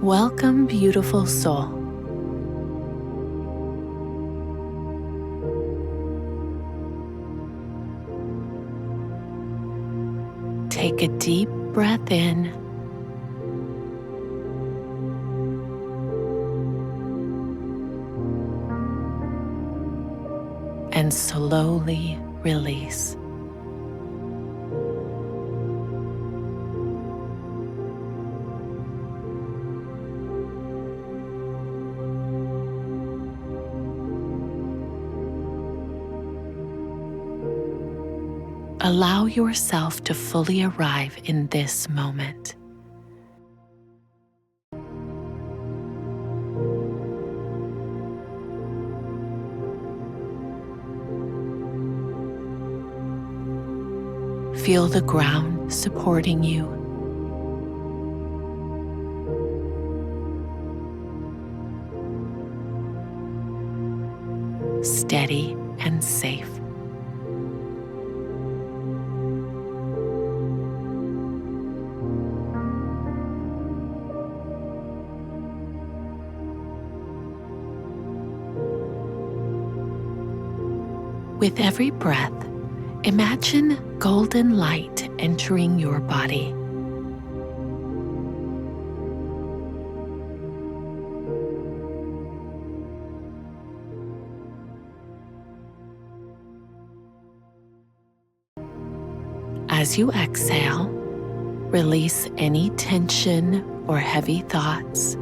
Welcome, beautiful soul. Take a deep breath in and slowly release. Allow yourself to fully arrive in this moment. Feel the ground supporting you. Steady and safe. With every breath, imagine golden light entering your body. As you exhale, release any tension or heavy thoughts.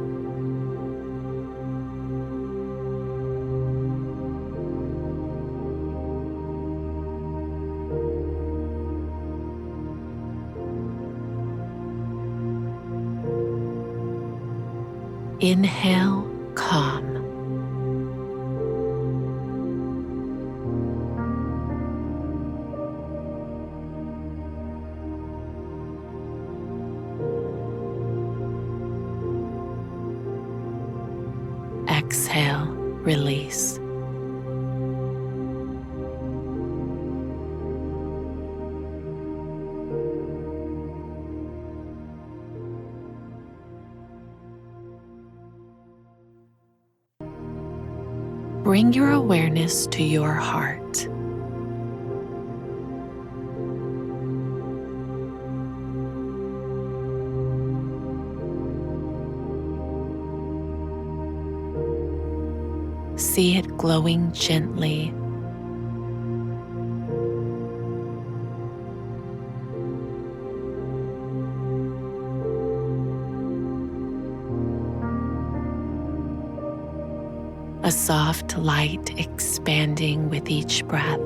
Inhale, calm. Exhale, release. Bring your awareness to your heart. See it glowing gently. A soft light expanding with each breath.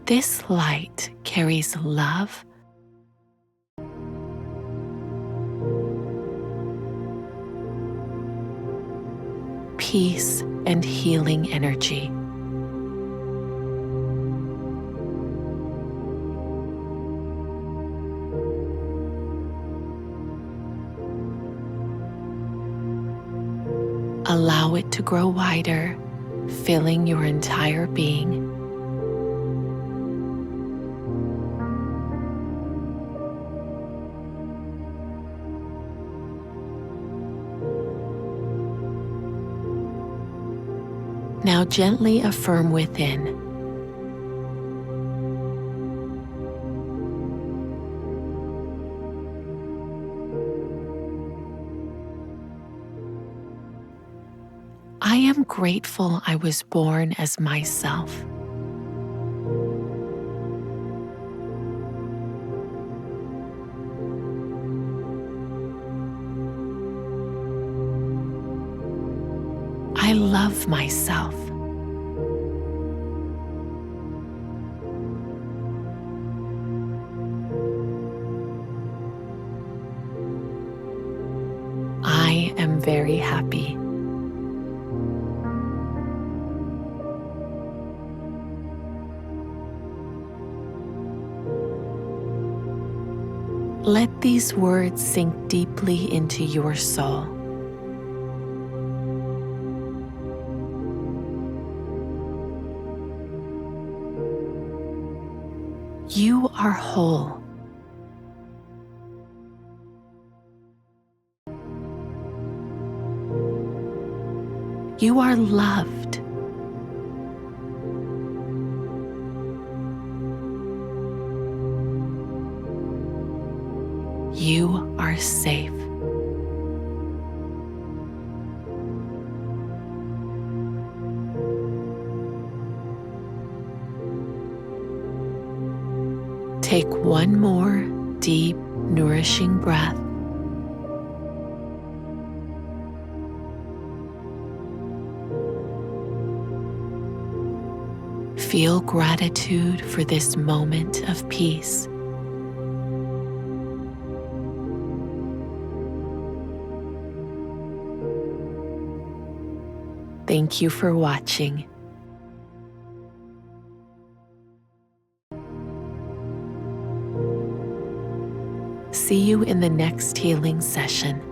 This light carries love, peace, and healing energy. Allow it to grow wider, filling your entire being. Now gently affirm within, I am grateful I was born as myself. I love myself. I am very happy. Let these words sink deeply into your soul. You are whole. You are loved. You are safe. Take one more deep, nourishing breath. Feel gratitude for this moment of peace. Thank you for watching. See you in the next healing session.